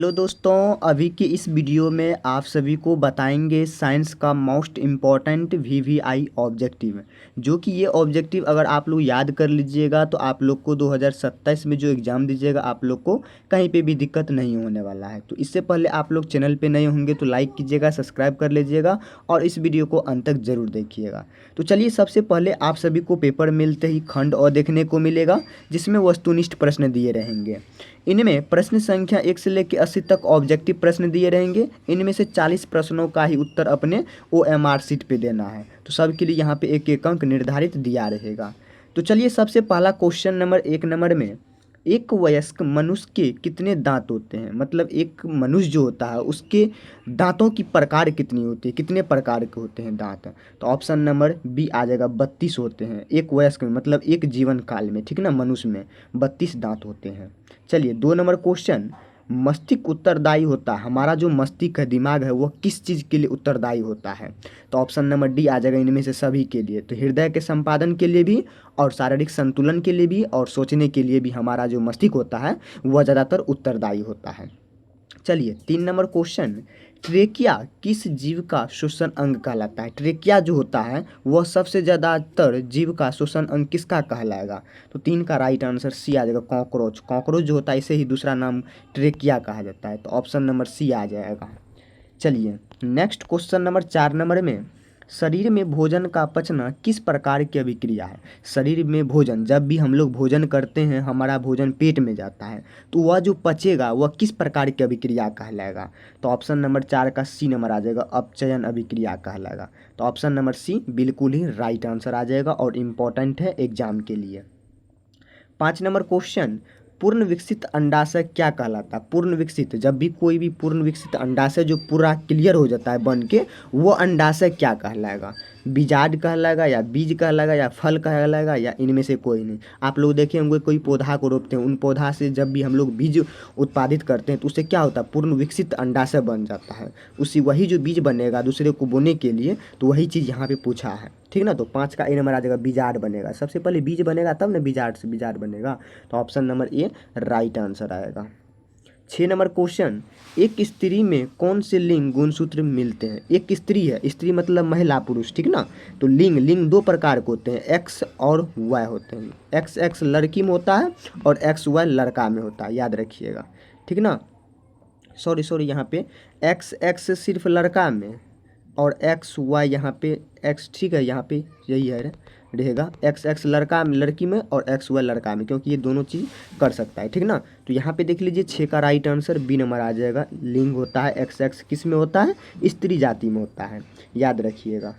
Hello दोस्तों, अभी की इस वीडियो में आप सभी को बताएंगे साइंस का मोस्ट इम्पॉर्टेंट वीवीआई ऑब्जेक्टिव। जो कि ये ऑब्जेक्टिव अगर आप लोग याद कर लीजिएगा तो आप लोग को 2027 में जो एग्ज़ाम दीजिएगा आप लोग को कहीं पे भी दिक्कत नहीं होने वाला है। तो इससे पहले आप लोग चैनल पे नए होंगे तो लाइक कीजिएगा, सब्सक्राइब कर लीजिएगा और इस वीडियो को अंत तक ज़रूर देखिएगा। तो चलिए, सबसे पहले आप सभी को पेपर मिलते ही खंड और देखने को मिलेगा, जिसमें वस्तुनिष्ठ प्रश्न दिए रहेंगे। इनमें प्रश्न संख्या 1 से लेकर 80 तक ऑब्जेक्टिव प्रश्न दिए रहेंगे। इनमें से 40 प्रश्नों का ही उत्तर अपने OMR शीट पे देना है। तो सबके लिए यहाँ पे एक एक अंक निर्धारित दिया रहेगा। तो चलिए, सबसे पहला क्वेश्चन नंबर 1 नंबर में, एक वयस्क मनुष्य के कितने दांत होते हैं? मतलब एक मनुष्य जो होता है उसके दांतों की प्रकार कितनी होती है, कितने प्रकार के होते हैं दांत? तो ऑप्शन नंबर बी आ जाएगा, 32 होते हैं एक वयस्क में, मतलब एक जीवन काल में, ठीक ना, मनुष्य में 32 दांत होते हैं। चलिए, 2 नंबर क्वेश्चन, मस्तिष्क उत्तरदायी होता है, हमारा जो मस्तिष्क है, दिमाग है, वो किस चीज़ के लिए उत्तरदायी होता है? तो ऑप्शन नंबर डी आ जाएगा इनमें से सभी के लिए। तो हृदय के संपादन के लिए भी, और शारीरिक संतुलन के लिए भी, और सोचने के लिए भी हमारा जो मस्तिष्क होता है वह ज़्यादातर उत्तरदायी होता है। चलिए, 3 नंबर क्वेश्चन, ट्रेकिया किस जीव का श्वसन अंग कहलाता है? ट्रेकिया जो होता है वह सबसे ज़्यादातर जीव का श्वसन अंग किसका कहलाएगा? तो 3 का राइट आंसर सी आ जाएगा, कॉकरोच। कॉकरोच जो होता है इसे ही दूसरा नाम ट्रेकिया कहा जाता है। तो ऑप्शन नंबर सी आ जाएगा। चलिए, नेक्स्ट क्वेश्चन नंबर 4 नंबर में, शरीर में भोजन का पचना किस प्रकार की अभिक्रिया है? शरीर में भोजन, जब भी हम लोग भोजन करते हैं, हमारा भोजन पेट में जाता है, तो वह जो पचेगा वह किस प्रकार की अभिक्रिया कहलाएगा? तो ऑप्शन नंबर 4 का सी नंबर आ जाएगा, अपचयन अभिक्रिया कहलाएगा। तो ऑप्शन नंबर सी बिल्कुल ही राइट आंसर आ जाएगा और इम्पॉर्टेंट है एग्जाम के लिए। 5 नंबर क्वेश्चन, पूर्ण विकसित अंडाशय क्या कहलाता है? पूर्ण विकसित, जब भी कोई भी पूर्ण विकसित अंडाशय जो पूरा क्लियर हो जाता है बन के, वो अंडाशय क्या कहलाएगा? बीजांड कहलाएगा, या बीज कहलाएगा, या फल कहलाएगा, या इनमें से कोई नहीं? आप लोग देखे होंगे कोई पौधा को रोपते हैं, उन पौधा से जब भी हम लोग बीज उत्पादित करते हैं तो उससे क्या होता है, पूर्ण विकसित अंडाशय बन जाता है। उसी वही जो बीज बनेगा दूसरे को बोने के लिए, तो वही चीज़ यहाँ पे पूछा है, ठीक ना। तो 5 का ए नंबर आ जाएगा, बीजाड बनेगा। सबसे पहले बीज बनेगा तब ना बीजाड से बीजाड बनेगा। तो option number A right answer आएगा। 6 नंबर क्वेश्चन, एक स्त्री में कौन से लिंग गुणसूत्र मिलते हैं? एक स्त्री है, स्त्री मतलब महिला पुरुष, ठीक ना। तो लिंग लिंग 2 प्रकार के होते हैं, एक्स और वाई होते हैं। एक्स एक्स लड़की में होता है और एक्स वाई लड़का में होता है, याद रखिएगा, ठीक ना। सॉरी यहाँ पे एक्स एक्स सिर्फ लड़का में और एक्स वाई यहाँ पे एक्स, ठीक है, यहाँ पे यही है रहेगा, एक्स एक्स लड़का में लड़की में और एक्स वाई लड़का में, क्योंकि ये दोनों चीज़ कर सकता है, ठीक ना। तो यहाँ पे देख लीजिए 6 का राइट आंसर बी नंबर आ जाएगा। लिंग होता है एक्स एक्स, किस में होता है? स्त्री जाति में होता है, याद रखिएगा।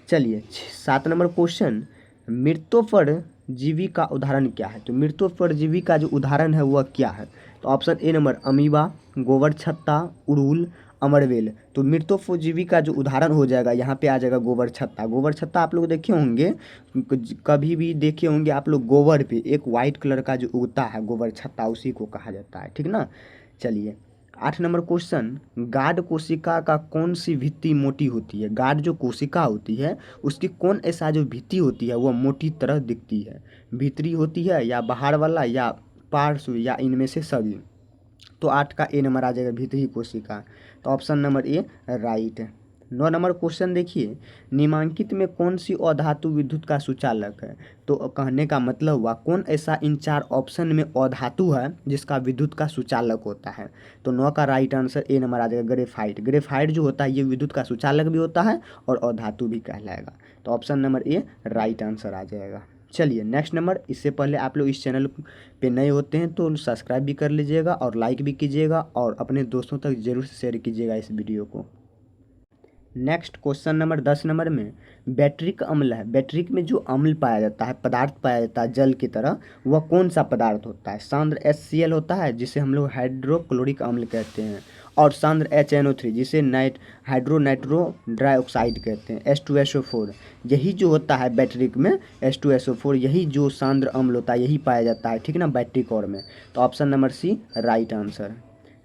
चलिए, 7 नंबर क्वेश्चन, मृतोपरजीवी का उदाहरण क्या है? तो मृतोपरजीवी का जो उदाहरण है वह क्या है? तो ऑप्शन ए नंबर अमीबा, गोबर छत्ता, उड़ूल, अमरवेल। तो मृतोपजीवी का जो उदाहरण हो जाएगा यहाँ पे आ जाएगा गोबर छत्ता। गोबर छत्ता आप लोग देखे होंगे, कभी भी देखे होंगे आप लोग, गोबर पे एक वाइट कलर का जो उगता है गोबर छत्ता, उसी को कहा जाता है, ठीक ना। चलिए, 8 नंबर क्वेश्चन, गार्ड कोशिका का कौन सी भित्ति मोटी होती है? गार्ड जो कोशिका होती है उसकी कौन ऐसा जो भित्ति होती है वह मोटी तरह दिखती है? भीतरी होती है, या बाहर वाला, या पार्श्व, या इनमें से सभी? तो 8 का ए नंबर आ जाएगा, भीतरी कोशिका। तो ऑप्शन नंबर ए राइट है। 9 नंबर क्वेश्चन देखिए, निम्नलिखित में कौन सी अधातु विद्युत का सुचालक है? तो कहने का मतलब हुआ कौन ऐसा इन 4 ऑप्शन में अधातु है जिसका विद्युत का सुचालक होता है? तो 9 का राइट आंसर ए नंबर आ जाएगा, ग्रेफाइट। ग्रेफाइट जो होता है ये विद्युत का सुचालक भी होता है और अधातु भी कहलाएगा। तो option number A right answer आ जाएगा। चलिए, नेक्स्ट नंबर, इससे पहले आप लोग इस चैनल पे नए होते हैं तो सब्सक्राइब भी कर लीजिएगा और लाइक भी कीजिएगा और अपने दोस्तों तक ज़रूर शेयर कीजिएगा इस वीडियो को। नेक्स्ट क्वेश्चन नंबर 10 नंबर में, बैटरिक अम्ल है, बैटरिक में जो अम्ल पाया जाता है, पदार्थ पाया जाता है जल की तरह, वह कौन सा पदार्थ होता है? सांद्र HCl होता है जिसे हम लोग हाइड्रोक्लोरिक अम्ल कहते हैं, और सांद्र HNO3 जिसे हाइड्रो डाइऑक्साइड कहते हैं, H2SO4। यही जो होता है बैटरिक में H2SO4, यही जो सांद्र अम्ल होता है यही पाया जाता है, ठीक ना, बैटरिक और में। तो option number C right answer.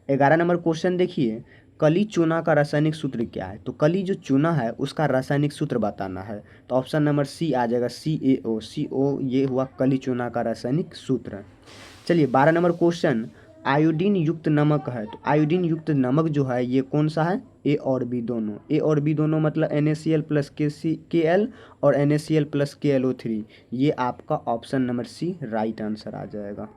11 number question देखिए, कली चूना का रासायनिक सूत्र क्या है? तो कली जो चूना है उसका रासायनिक सूत्र बताना है। तो ऑप्शन नंबर सी आ जाएगा, CaO। CO ये हुआ कली चूना का रासायनिक सूत्र। चलिए, 12 नंबर क्वेश्चन, आयोडीन युक्त नमक है, तो आयोडीन युक्त नमक जो है ये कौन सा है, ए और बी दोनों। ए और बी दोनों मतलब NaCl प्लस KL और NaCl प्लस KLO3। ये आपका option number C right answer आ जाएगा।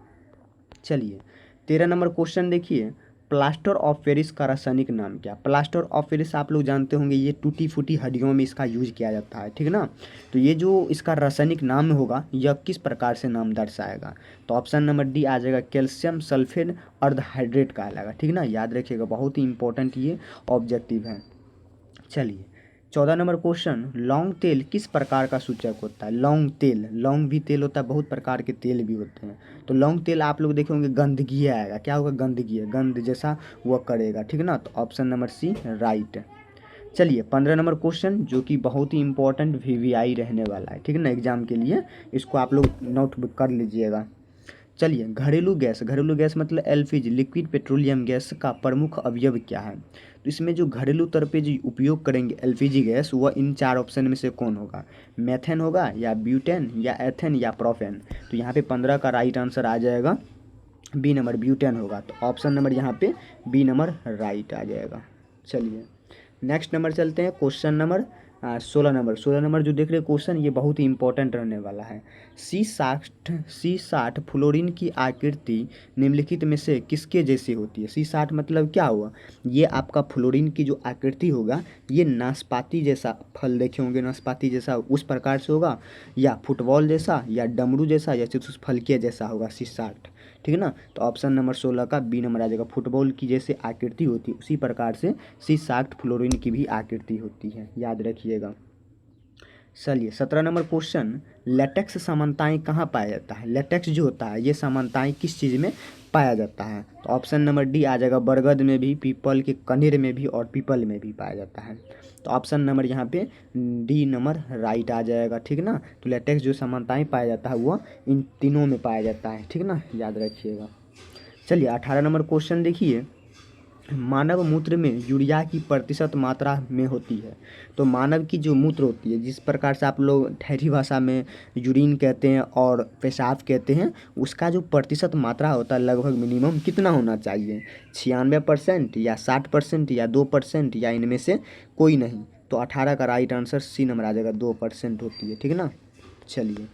चलिए 13 नंबर क्वेश्चन देखिए, प्लास्टर ऑफ पेरिस का रासायनिक नाम क्या। प्लास्टर ऑफ पेरिस आप लोग जानते होंगे, ये टूटी फूटी हड्डियों में इसका यूज किया जाता है, ठीक ना। तो ये जो इसका रासायनिक नाम होगा यह किस प्रकार से नाम दर्शाएगा, तो ऑप्शन नंबर डी आ जाएगा, कैल्शियम सल्फेट अर्धहाइड्रेट कहलाएगा, ठीक ना। याद रखिएगा, बहुत ही इंपॉर्टेंट ये ऑब्जेक्टिव है। चलिए 14 नंबर क्वेश्चन, लौंग तेल किस प्रकार का सूचक होता है। लौंग तेल, लौंग भी तेल होता है, बहुत प्रकार के तेल भी होते हैं। तो लौंग तेल आप लोग देखे होंगे गंदगी आएगा, क्या होगा, गंदगी है, गंध जैसा वह करेगा, ठीक ना। तो ऑप्शन नंबर सी राइट। चलिए 15 नंबर क्वेश्चन जो कि बहुत ही इंपॉर्टेंट VVI रहने वाला है, ठीक है ना, एग्जाम के लिए, इसको आप लोग नोट कर लीजिएगा। चलिए घरेलू गैस मतलब LPG लिक्विड पेट्रोलियम गैस का प्रमुख अवयव क्या है। तो इसमें जो घरेलू तौर पे जो उपयोग करेंगे LPG गैस, वह इन 4 ऑप्शन में से कौन होगा, मेथेन होगा या ब्यूटेन या एथेन या प्रोपेन। तो यहाँ पे 15 का राइट आंसर आ जाएगा बी नंबर, ब्यूटेन होगा। तो ऑप्शन नंबर यहाँ पे बी नंबर राइट आ जाएगा। चलिए नेक्स्ट नंबर चलते हैं, क्वेश्चन नंबर 16 नंबर जो देख रहे क्वेश्चन, ये बहुत ही इंपॉर्टेंट रहने वाला है। C60 फ्लोरीन की आकृति निम्नलिखित में से किसके जैसी होती है। C60 मतलब क्या हुआ, ये आपका फ्लोरीन की जो आकृति होगा ये नाशपाती जैसा, फल देखे होंगे नाशपाती जैसा, उस प्रकार से होगा, या फुटबॉल जैसा, या डमरू जैसा, या चतुष्फलकीय जैसा होगा C60, ठीक है ना। तो ऑप्शन नंबर 16 का बी नंबर आ जाएगा, फुटबॉल की जैसे आकृति होती है उसी प्रकार से C60 फ्लोरीन की भी आकृति होती है, याद रखिएगा। चलिए 17 नंबर क्वेश्चन, लेटेक्स समानताएं कहाँ पाया जाता है। लेटेक्स जो होता है ये समानताएं किस चीज़ में पाया जाता है, तो ऑप्शन नंबर डी आ जाएगा, बरगद में भी, पीपल के कनेर में भी और पीपल में भी पाया जाता है। तो ऑप्शन नंबर यहाँ पे डी नंबर राइट आ जाएगा, ठीक ना। तो लेटेक्स जो समानताएं पाया जाता है वह इन तीनों में पाया जाता है, ठीक ना, याद रखिएगा। चलिए 18 नंबर क्वेश्चन देखिए, मानव मूत्र में यूरिया की प्रतिशत मात्रा में होती है। तो मानव की जो मूत्र होती है, जिस प्रकार से आप लोग ठेठी भाषा में यूरिन कहते हैं और पेशाब कहते हैं, उसका जो प्रतिशत मात्रा होता है लगभग मिनिमम कितना होना चाहिए, 96% या 60% या 2% या इनमें से कोई नहीं। तो 18 का राइट आंसर सी नंबर आ जाएगा, 2% होती है, ठीक है ना। चलिए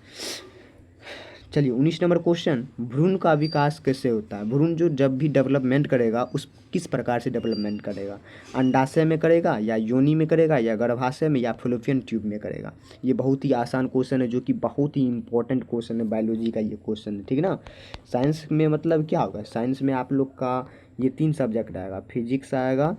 19 नंबर क्वेश्चन, भ्रूण का विकास कैसे होता है। भ्रूण जो जब भी डेवलपमेंट करेगा उस किस प्रकार से डेवलपमेंट करेगा, अंडाशय में करेगा या योनि में करेगा या गर्भाशय में या फैलोपियन ट्यूब में करेगा। ये बहुत ही आसान क्वेश्चन है, जो कि बहुत ही इंपॉर्टेंट क्वेश्चन है, बायोलॉजी का ये क्वेश्चन है, ठीक है ना। साइंस में मतलब क्या होगा, साइंस में आप लोग का ये 3 सब्जेक्ट आएगा, फिजिक्स आएगा,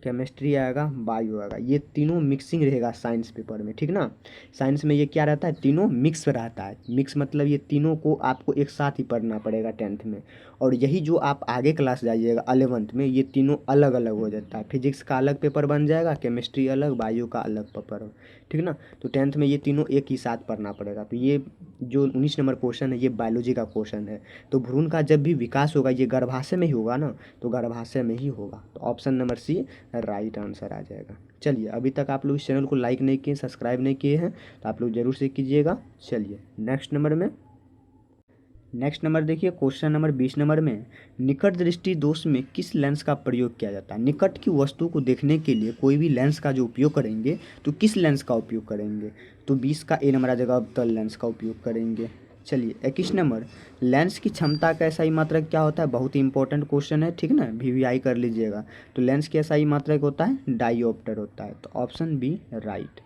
केमिस्ट्री आएगा, बायो आएगा, ये तीनों मिक्सिंग रहेगा साइंस पेपर में, ठीक ना। साइंस में ये क्या रहता है, तीनों मिक्स रहता है। मिक्स मतलब ये तीनों को आपको एक साथ ही पढ़ना पड़ेगा 10th में, और यही जो आप आगे क्लास जाइएगा 11th में, ये तीनों अलग अलग हो जाता है। फिजिक्स का अलग पेपर बन जाएगा, केमिस्ट्री अलग, बायो का अलग पेपर, ठीक ना। तो 10th में ये तीनों एक ही साथ पढ़ना पड़ेगा। तो ये जो 19 नंबर क्वेश्चन है ये बायोलॉजी का क्वेश्चन है। तो भ्रूण का जब भी विकास होगा ये गर्भाशय में ही होगा ना, तो गर्भाशय में ही होगा। तो option number C right answer आ जाएगा। चलिए अभी तक आप लोग इस चैनल को लाइक नहीं किए, सब्सक्राइब नहीं किए हैं, तो आप लोग जरूर से कीजिएगा। चलिए नेक्स्ट नंबर देखिए, क्वेश्चन नंबर 20 नंबर में, निकट दृष्टि दोष में किस लेंस का प्रयोग किया जाता है। निकट की वस्तु को देखने के लिए कोई भी लेंस का जो उपयोग करेंगे तो किस लेंस का उपयोग करेंगे, तो 20 का ए नंबर आ जाएगा, अवतल लेंस का उपयोग करेंगे। चलिए 21 नंबर, लेंस की क्षमता का SI मात्रक क्या होता है। बहुत ही इंपॉर्टेंट क्वेश्चन है, ठीक ना, VVI कर लीजिएगा। तो लेंस की SI मात्रक होता है डाईऑप्टर होता है, तो option B right.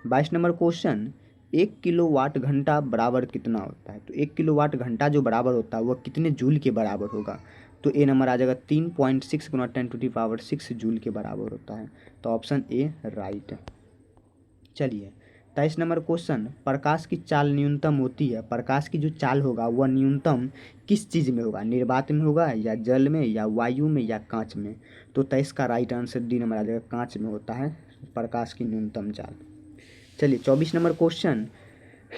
22 number question, 1 kilowatt घंटा बराबर कितना होता है। तो 1 किलोवाट घंटा जो बराबर होता है वह कितने जूल के बराबर होगा, तो ए नंबर आ जाएगा 3.6 गुना 10⁻⁶ जूल के बराबर होता है। तो ऑप्शन ए राइट। चलिए 23 नंबर क्वेश्चन, प्रकाश की चाल न्यूनतम होती है। प्रकाश की जो चाल होगा वह न्यूनतम किस चीज़ में होगा, निर्वात में होगा या जल में या वायु में या कांच में। तो 23 का राइट आंसर डी नंबर आ जाएगा, कांच में होता है प्रकाश की न्यूनतम चाल। चलिए 24 नंबर क्वेश्चन,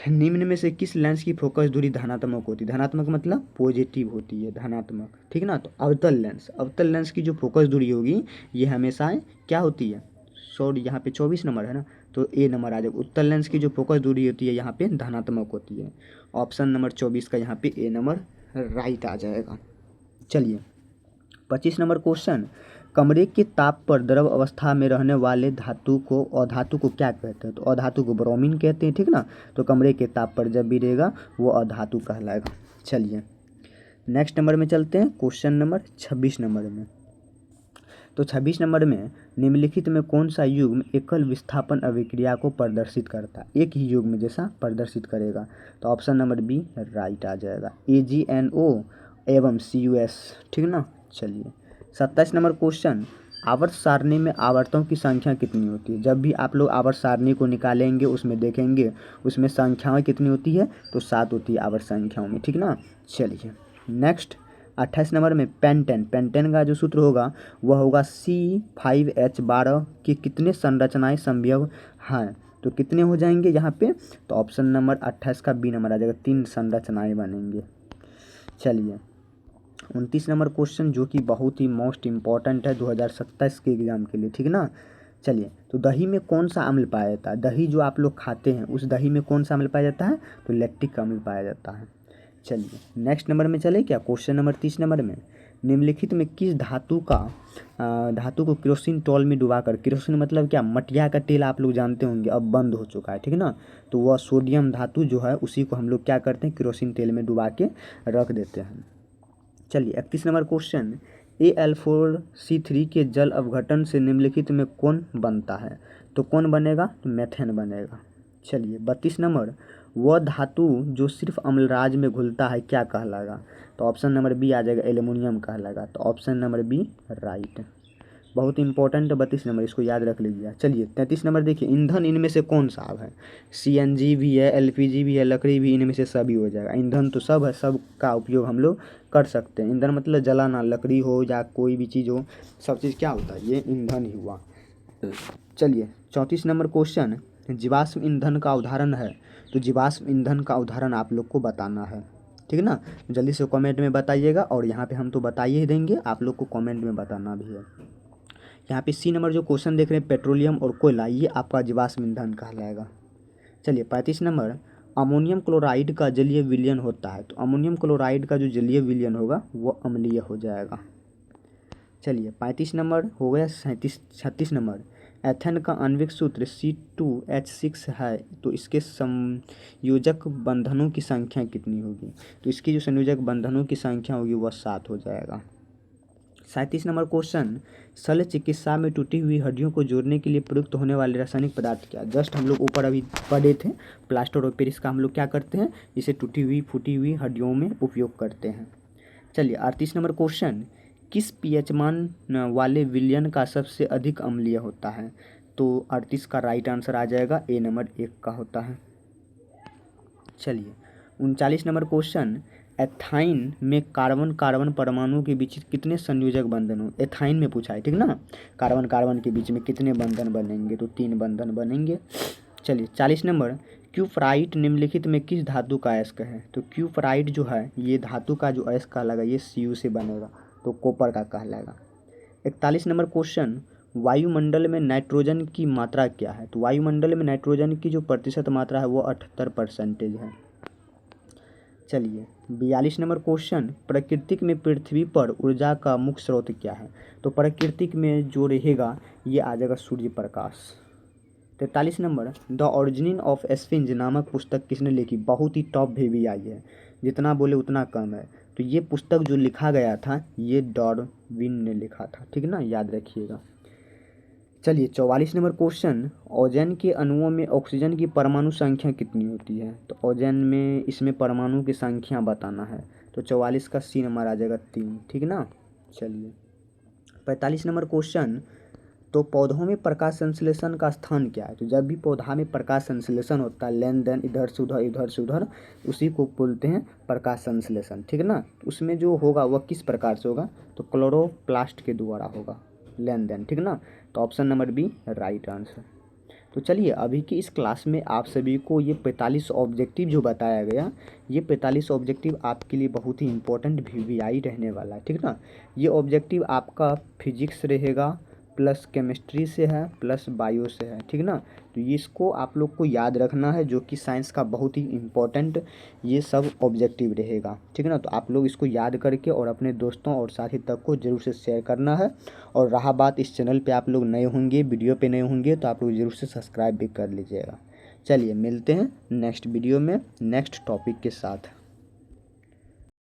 निम्न में से किस लेंस की फोकस दूरी धनात्मक होती है। धनात्मक मतलब पॉजिटिव होती है, धनात्मक, ठीक ना। तो अवतल लेंस की जो फोकस दूरी होगी ये हमेशा क्या होती है, सॉरी यहाँ पे 24 नंबर है ना, तो ए नंबर आ जाएगा। उत्तल लेंस की जो फोकस दूरी होती है यहाँ पे धनात्मक होती है। ऑप्शन नंबर 24 का यहाँ पे ए नंबर राइट आ जाएगा। चलिए 25 नंबर क्वेश्चन, कमरे के ताप पर द्रव अवस्था में रहने वाले धातु को अधातु को क्या कहते हैं? तो अधातु को ब्रोमीन कहते हैं, ठीक ना। तो कमरे के ताप पर जब भी रहेगा वो अधातु कहलाएगा। चलिए नेक्स्ट नंबर में चलते हैं, क्वेश्चन नंबर 26 नंबर में। तो 26 नंबर में निम्नलिखित में कौन सा युग्म एकल विस्थापन अभिक्रिया को प्रदर्शित करता है? एक ही युग्म जैसा प्रदर्शित करेगा। तो ऑप्शन नंबर बी राइट आ जाएगा, AgNO एवं CuS, ठीक ना। चलिए 27 नंबर क्वेश्चन, आवर्त सारणी में आवर्तों की संख्या कितनी होती है? जब भी आप लोग आवर्त सारणी को निकालेंगे उसमें देखेंगे उसमें संख्याएं कितनी होती है? तो 7 होती है आवर्त संख्याओं में, ठीक ना। चलिए नेक्स्ट 28 नंबर में पेंटेन का जो सूत्र होगा वह होगा C5H12 के कितने संरचनाएं संभव हैं? तो कितने हो जाएंगे यहाँ पे? तो ऑप्शन नंबर 28 का बी नंबर आ जाएगा, 3 संरचनाएं बनेंगे। चलिए 29 नंबर क्वेश्चन जो कि बहुत ही मोस्ट इम्पॉर्टेंट है 2027 के एग्जाम के लिए, ठीक ना। चलिए तो दही में कौन सा अम्ल पाया जाता है? दही जो आप लोग खाते हैं उस दही में कौन सा अम्ल पाया जाता है? तो लैक्टिक अम्ल पाया जाता है। चलिए नेक्स्ट नंबर में चले क्या, क्वेश्चन नंबर 30 नंबर में, निम्नलिखित में किस धातु को केरोसिन तेल में डुबाकर, केरोसिन मतलब क्या, मटिया का तेल आप लोग जानते होंगे अब बंद हो चुका है, ठीक ना। तो वह सोडियम धातु जो है उसी को हम लोग क्या करते हैं, केरोसिन तेल में डुबा के रख देते हैं। चलिए 31 नंबर क्वेश्चन, Al4C3 के जल अवघटन से निम्नलिखित में कौन बनता है? तो कौन बनेगा? तो मेथेन बनेगा। चलिए 32 नंबर, वह धातु जो सिर्फ अम्लराज में घुलता है क्या कहलाएगा? तो ऑप्शन नंबर बी आ जाएगा, एल्युमिनियम कहलाएगा। तो ऑप्शन नंबर बी राइट, बहुत इंपॉर्टेंट 32 नंबर, इसको याद रख लीजिए। चलिए 33 नंबर देखिए, ईंधन इनमें से कौन सा है? CNG भी है, LPG भी है, लकड़ी भी, इनमें से सभी हो जाएगा। ईंधन तो सब है, सब का उपयोग हम लोग कर सकते हैं। ईंधन मतलब जलाना, लकड़ी हो या कोई भी चीज़ हो, सब चीज़ क्या होता है? ये ईंधन ही हुआ। चलिए 34 नंबर क्वेश्चन, जीवाश्म ईंधन का उदाहरण है। तो जीवाश्म ईंधन का उदाहरण आप लोग को बताना है, ठीक ना। जल्दी से कमेंट में बताइएगा, और यहाँ पे हम तो बताइए ही देंगे, आप लोग को कमेंट में बताना भी है। यहाँ पे C नंबर जो क्वेश्चन देख रहे हैं, पेट्रोलियम और कोयला, ये आपका जीवाश्म ईंधन कहलाएगा। चलिए 35 नंबर, अमोनियम क्लोराइड का जलीय विलयन होता है। तो अमोनियम क्लोराइड का जो जलीय विलयन होगा वो अम्लीय हो जाएगा। चलिए 35 नंबर हो गया। 36 नंबर, एथेन का आणविक सूत्र C2H6 है। तो इसके संयोजक बंधनों की संख्या कितनी होगी? तो इसकी जो संयोजक बंधनों की संख्या होगी वह 7 हो जाएगा। 37 नंबर क्वेश्चन, शल्य चिकित्सा में टूटी हुई हड्डियों को जोड़ने के लिए प्रयुक्त होने वाले रासायनिक पदार्थ क्या? जस्ट हम लोग ऊपर अभी पढ़े थे, प्लास्टर ऑफ पेरिस का हम लोग क्या करते हैं, इसे टूटी हुई फूटी हुई हड्डियों में उपयोग करते हैं। चलिए 38 नंबर क्वेश्चन, किस pH मान वाले विलयन का सबसे अधिक अम्लीय होता है? तो 38 का राइट आंसर आ जाएगा, ए नंबर 1 का होता है। चलिए 39 नंबर क्वेश्चन, एथाइन में कार्बन कार्बन परमाणु के बीच कितने संयोजक बंधन हो? एथाइन में पूछा है, ठीक ना। कार्बन कार्बन के बीच में कितने बंधन बनेंगे? तो 3 बंधन बनेंगे। चलिए 40 नंबर, क्यूफराइट निम्नलिखित में किस धातु का अयस्क है? तो क्यूफराइट जो है ये धातु का जो अयस्क कहलाएगा ये Cu से बनेगा, तो कॉपर का कहलाएगा। 41 नंबर क्वेश्चन, वायुमंडल में नाइट्रोजन की मात्रा क्या है? तो वायुमंडल में नाइट्रोजन की जो प्रतिशत मात्रा है वो 78% है। चलिए 42 नंबर क्वेश्चन, प्रकृति में पृथ्वी पर ऊर्जा का मुख्य स्रोत क्या है? तो प्रकृति में जो रहेगा ये आ जाएगा Surya Prakash. 43 number, the origin of sphinx नामक पुस्तक किसने लिखी? बहुत ही टॉप भी आई है, जितना बोले उतना कम है। तो ये पुस्तक जो लिखा गया था ये डार्विन ने लिखा था, ठीक ना, याद रखिएगा। चलिए 44 नंबर क्वेश्चन, ओजोन के अणुओं में ऑक्सीजन की परमाणु संख्या कितनी होती है? तो ओजोन में इसमें परमाणु की संख्या बताना है। तो 44 का C नंबर आ जाएगा 3, ठीक ना। चलिए 45 नंबर क्वेश्चन, तो पौधों में प्रकाश संश्लेषण का स्थान क्या है? तो जब भी पौधा में प्रकाश संश्लेषण होता है, लेन देन इधर से उधर इधर से उधर, उसी को बोलते हैं प्रकाश संश्लेषण, ठीक ना। उसमें जो होगा वह किस प्रकार से होगा? तो क्लोरोप्लास्ट के द्वारा होगा लेन देन, ठीक ना। तो option number B right answer. तो चलिए अभी की इस क्लास में आप सभी को ये 45 ऑब्जेक्टिव जो बताया गया, ये 45 ऑब्जेक्टिव आपके लिए बहुत ही इंपॉर्टेंट VVI रहने वाला है, ठीक ना। ये ऑब्जेक्टिव आपका फिजिक्स रहेगा, प्लस केमिस्ट्री से है प्लस बायो से है, ठीक ना। तो ये इसको आप लोग को याद रखना है, जो कि साइंस का बहुत ही इम्पोर्टेंट ये सब ऑब्जेक्टिव रहेगा, ठीक है ना। तो आप लोग इसको याद करके और अपने दोस्तों और साथी तक को ज़रूर से शेयर करना है। और रहा बात इस चैनल पे आप लोग नए होंगे, वीडियो पे नए होंगे, तो आप लोग ज़रूर से सब्सक्राइब भी कर लीजिएगा। चलिए मिलते हैं नेक्स्ट वीडियो में नेक्स्ट टॉपिक के साथ।